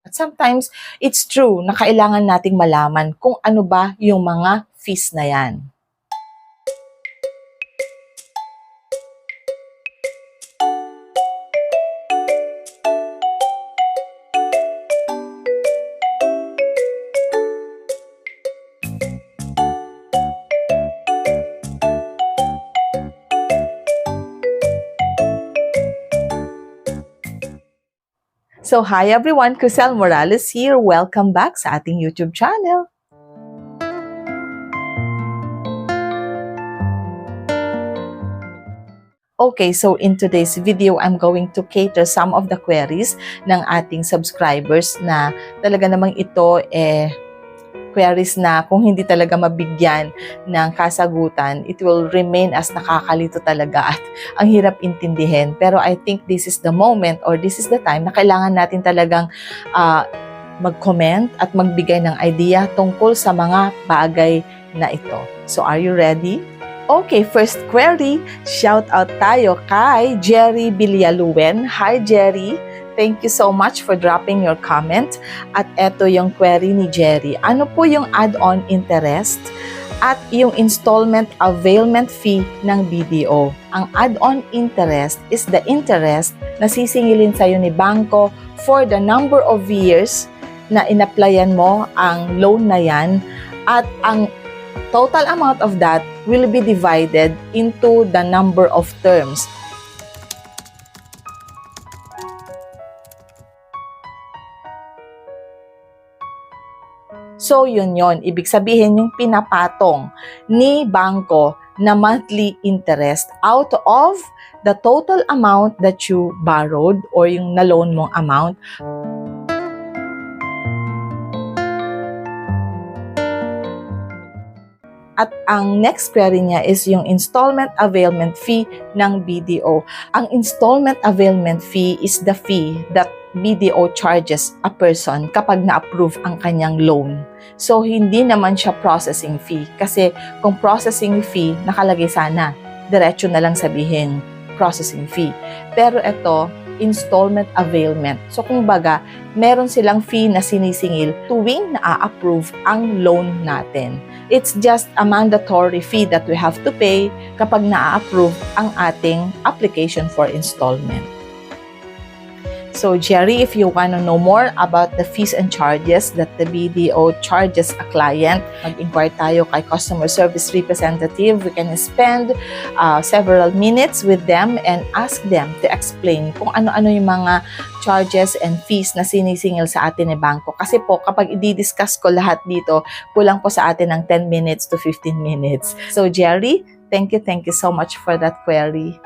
At sometimes, it's true na kailangan nating malaman kung ano ba yung mga fees na yan. So, hi everyone, Crisel Morales here. Welcome back sa ating YouTube channel. Okay, so in today's video, I'm going to cater some of the queries ng ating subscribers na talaga namang ito queries na kung hindi talaga mabigyan ng kasagutan, it will remain as nakakalito talaga at ang hirap intindihin. Pero I think this is the moment or this is the time na kailangan natin talagang mag-comment at magbigay ng idea tungkol sa mga bagay na ito. So are you ready? Okay, first query, shout out tayo kay Jerry Villaluen. Hi Jerry! Thank you so much for dropping your comment. At eto yung query ni Jerry. Ano po yung add-on interest at yung installment availment fee ng BDO? Ang add-on interest is the interest na sisingilin sa'yo ni Bangko for the number of years na in-applyan mo ang loan na yan, at ang total amount of that will be divided into the number of terms. So, yun. Ibig sabihin yung pinapatong ni Bangko na monthly interest out of the total amount that you borrowed or yung na-loan mong amount. At ang next query niya is yung installment availment fee ng BDO. Ang installment availment fee is the fee that BDO charges a person kapag na-approve ang kanyang loan. So, hindi naman siya processing fee. Kasi kung processing fee, nakalagay sana, diretso na lang sabihin processing fee. Pero ito, installment availment. So, kung baga, meron silang fee na sinisingil tuwing na-approve ang loan natin. It's just a mandatory fee that we have to pay kapag na-approve ang ating application for installment. So, Jerry, if you want to know more about the fees and charges that the BDO charges a client, mag-inquire tayo kay customer service representative. We can spend several minutes with them and ask them to explain kung ano-ano yung mga charges and fees na sinisingil sa atin ni Bangko. Kasi po, kapag i-discuss ko lahat dito, kulang po sa atin ng 10 minutes to 15 minutes. So, Jerry, thank you so much for that query.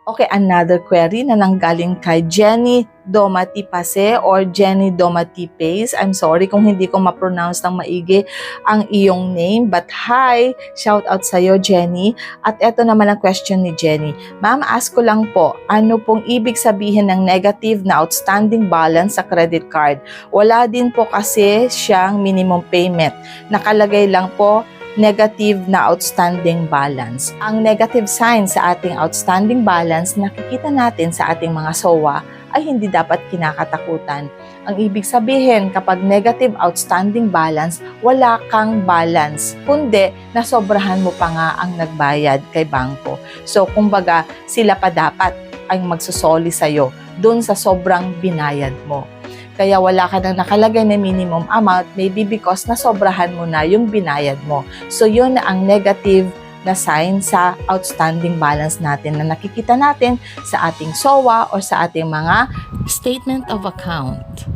Okay, another query na nanggaling kay Jenny Domatipase or Jenny Domatipes. I'm sorry kung hindi ko ma-pronounce ng maigi ang iyong name. But hi! Shout out sa'yo, Jenny. At eto naman ang question ni Jenny. Ma'am, ask ko lang po, ano pong ibig sabihin ng negative na outstanding balance sa credit card? Wala din po kasi siyang minimum payment. Nakalagay lang po, negative na outstanding balance. Ang negative sign sa ating outstanding balance nakikita natin sa ating mga SOA ay hindi dapat kinakatakutan. Ang ibig sabihin, kapag negative outstanding balance, wala kang balance, kundi nasobrahan mo pa nga ang nagbayad kay Bangko. So, kumbaga, sila pa dapat ay magsusoli sa'yo dun sa sobrang binayad mo. Kaya wala ka nang nakalagay na minimum amount, maybe because nasobrahan mo na yung binayad mo. So, yun na ang negative na sign sa outstanding balance natin na nakikita natin sa ating SOA or sa ating mga statement of account.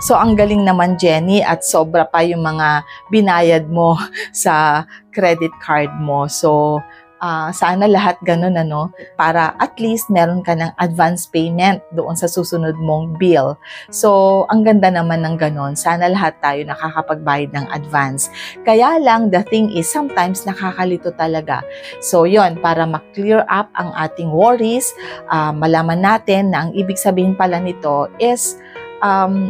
So, ang galing naman, Jenny, at sobra pa yung mga binayad mo sa credit card mo. So, sana lahat ganun, para at least meron ka ng advance payment doon sa susunod mong bill. So, ang ganda naman ng ganun. Sana lahat tayo nakakapagbayad ng advance. Kaya lang, the thing is, sometimes nakakalito talaga. So, yon, para ma-clear up ang ating worries, malaman natin na ang ibig sabihin pala nito is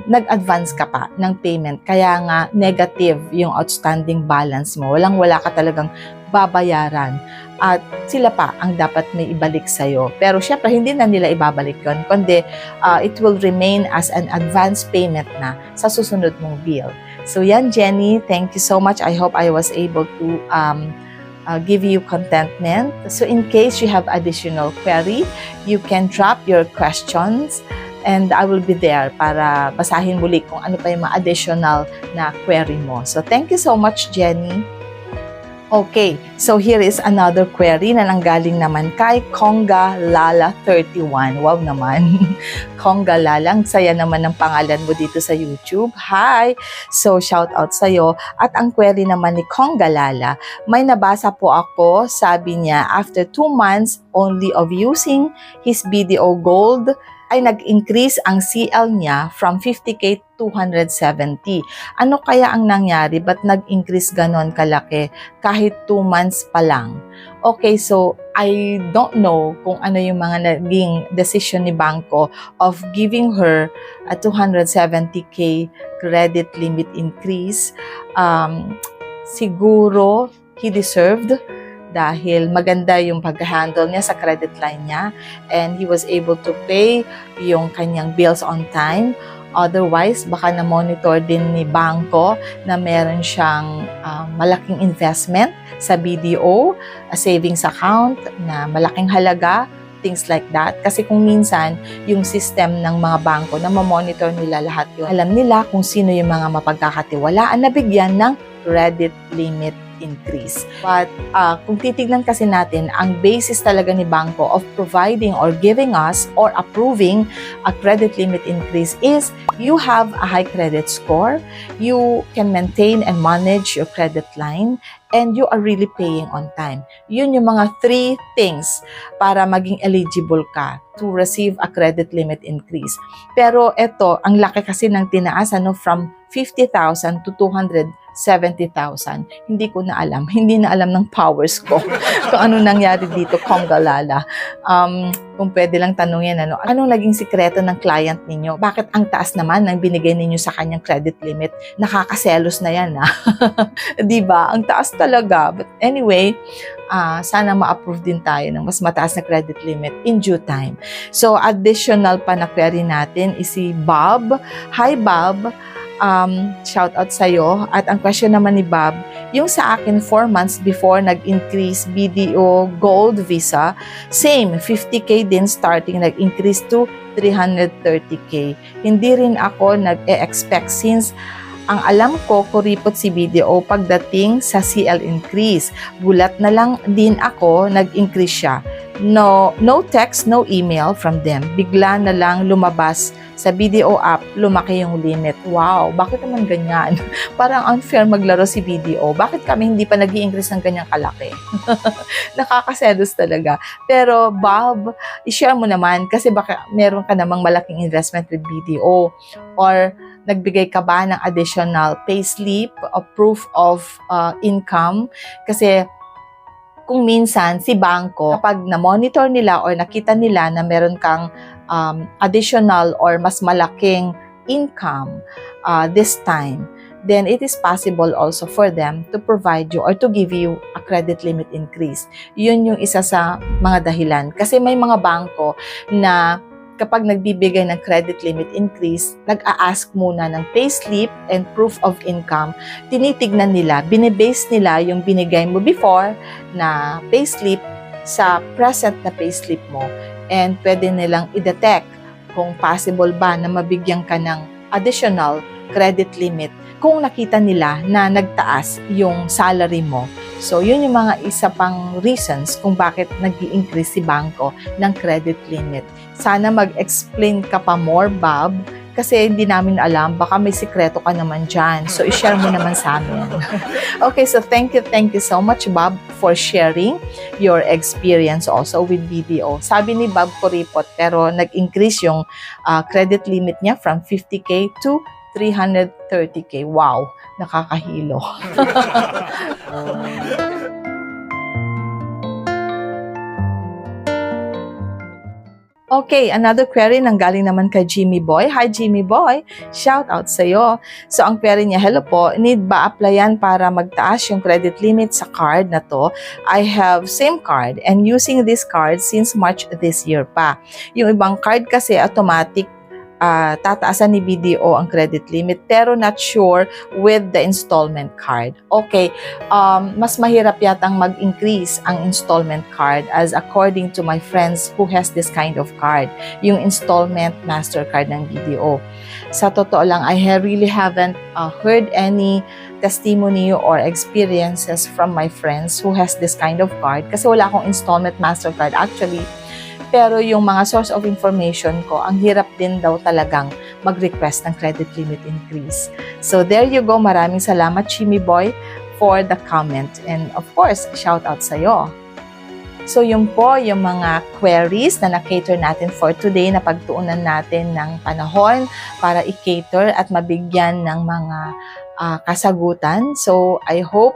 nag-advance ka pa ng payment. Kaya nga, negative yung outstanding balance mo. Wala ka talagang babayaran. At sila pa ang dapat may ibalik sa'yo. Pero syempre, hindi na nila ibabalik yun. Kundi, it will remain as an advance payment na sa susunod mong bill. So yan, Jenny, thank you so much. I hope I was able to give you contentment. So in case you have additional query, you can drop your questions and I will be there para basahin muli kung ano pa yung mga additional na query mo. So thank you so much, Jenny. Okay, so here is another query na nanggaling naman kay Conga Lala 31. Wow naman. Conga Lala, ang saya naman ng pangalan mo dito sa YouTube. Hi! So shout out sa'yo. At ang query naman ni Conga Lala, may nabasa po ako, sabi niya, after 2 months only of using his BDO Gold, ay nag-increase ang CL niya from 50K to 270. Ano kaya ang nangyari? Ba't nag-increase ganon kalaki kahit 2 months pa lang? Okay, so I don't know kung ano yung mga naging decision ni Bangko of giving her a 270K credit limit increase. Siguro he deserved dahil maganda yung pag-handle niya sa credit line niya and he was able to pay yung kanyang bills on time. Otherwise, baka na-monitor din ni Bangko na meron siyang malaking investment sa BDO, a savings account na malaking halaga, things like that. Kasi kung minsan, yung system ng mga bangko na mamonitor nila lahat yun, alam nila kung sino yung mga mapagkakatiwalaan na bigyan ng credit limit increase. But kung titignan kasi natin, ang basis talaga ni Bangko of providing or giving us or approving a credit limit increase is you have a high credit score, you can maintain and manage your credit line, and you are really paying on time. Yun yung mga 3 things para maging eligible ka to receive a credit limit increase. Pero ito, ang laki kasi ng tinaas from 50,000 to 270,000. Hindi ko na alam. Hindi na alam ng powers ko kung ano nangyari dito, Conga Lala. Kung pwede lang tanungin, anong naging sikreto ng client ninyo? Bakit ang taas naman ng binigay ninyo sa kanyang credit limit? Nakakaselos na yan, ha? Diba? Ang taas talaga. But anyway, sana ma-approve din tayo ng mas mataas na credit limit in due time. So, additional pa na query natin is si Bob. Hi, Bob. Shout out sa'yo. At ang question naman ni Bob, yung sa akin 4 months before nag-increase BDO Gold Visa, same, 50K din starting, nag-increase to 330K. Hindi rin ako nag-expect since ang alam ko, kuripot si BDO pagdating sa CL increase. Gulat na lang din ako, nag-increase siya. No text, no email from them. Bigla na lang lumabas sa BDO app, lumaki yung limit. Wow, bakit naman ganyan? Parang unfair maglaro si BDO. Bakit kami hindi pa nag-i-increase ng ganyang kalaki? Nakakaselos talaga. Pero Bob, i-share mo naman kasi baka meron ka namang malaking investment with BDO or nagbigay ka ba ng additional payslip o proof of income? Kasi kung minsan si Bangko, kapag na-monitor nila or nakita nila na meron kang additional or mas malaking income this time, then it is possible also for them to provide you or to give you a credit limit increase. Yun yung isa sa mga dahilan. Kasi may mga bangko na kapag nagbibigay ng credit limit increase, nag-a-ask muna ng payslip and proof of income. Tinitignan nila, binibase nila yung binigay mo before na payslip sa present na payslip mo. And pwede nilang i-detect kung possible ba na mabigyan ka ng additional credit limit kung nakita nila na nagtaas yung salary mo. So, yun yung mga isa pang reasons kung bakit nag-i-increase si Bangko ng credit limit. Sana mag-explain ka pa more, Bob, kasi hindi namin alam, baka may sikreto ka naman dyan. So, i-share mo naman sa amin. Okay, so thank you so much, Bob, for sharing your experience also with BDO. Sabi ni Bob Kuripot, pero nag-increase yung credit limit niya from 50K to 330K. Wow, nakakahilo. Okay, another query nang galing naman kay Jimmy Boy. Hi Jimmy Boy, shout out sa'yo. So ang query niya, hello po, need ba applyan para magtaas yung credit limit sa card na to? I have same card and using this card since March this year pa. Yung ibang card kasi automatic tataasan ni BDO ang credit limit pero not sure with the installment card. Okay, mas mahirap yatang mag-increase ang installment card as according to my friends who has this kind of card, yung installment MasterCard ng BDO. Sa totoo lang, I really haven't heard any testimony or experiences from my friends who has this kind of card kasi wala akong installment MasterCard actually. Pero yung mga source of information ko, ang hirap din daw talagang mag-request ng credit limit increase. So there you go. Maraming salamat, Jimmy Boy, for the comment. And of course, shout out sa'yo. So yun po yung mga queries na na-cater natin for today na pagtuunan natin ng panahon para i-cater at mabigyan ng mga kasagutan. So, I hope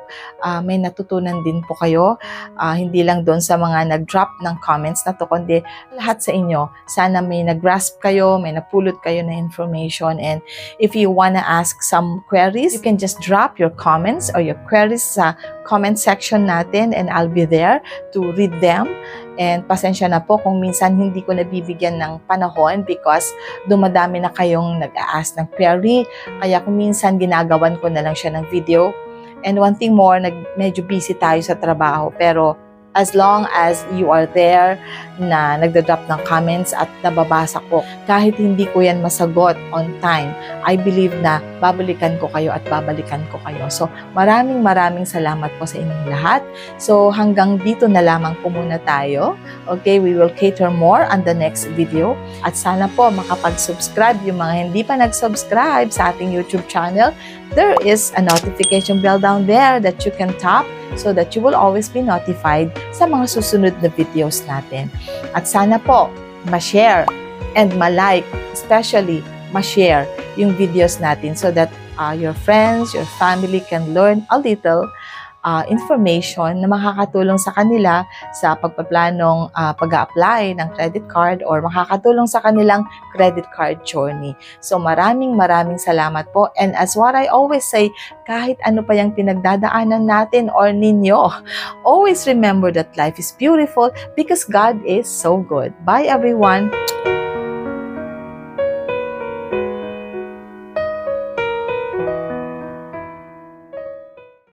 may natutunan din po kayo. Hindi lang doon sa mga nag-drop ng comments na to, kundi lahat sa inyo. Sana may nag-grasp kayo, may napulot kayo na information. And if you wanna ask some queries, you can just drop your comments or your queries sa comment section natin and I'll be there to read them. And pasensya na po kung minsan hindi ko nabibigyan ng panahon because dumadami na kayong nag-a-ask ng query. Kaya kung minsan ginagawan ko na lang siya ng video. And one thing more, medyo busy tayo sa trabaho. Pero as long as you are there na nagda-drop ng comments at nababasa ko, kahit hindi ko yan masagot on time, I believe na babalikan ko kayo at babalikan ko kayo. So, maraming salamat po sa inyong lahat. So, hanggang dito na lamang po muna tayo. Okay, we will cater more on the next video. At sana po makapag-subscribe yung mga hindi pa nag-subscribe sa ating YouTube channel. There is a notification bell down there that you can tap so that you will always be notified sa mga susunod na videos natin. At sana po, ma-share and ma-like, especially ma-share yung videos natin so that your friends, your family can learn a little information na makakatulong sa kanila sa pagpaplanong pag-a-apply ng credit card or makakatulong sa kanilang credit card journey. So maraming salamat po. And as what I always say, kahit ano pa yung pinagdadaanan natin or ninyo, always remember that life is beautiful because God is so good. Bye everyone!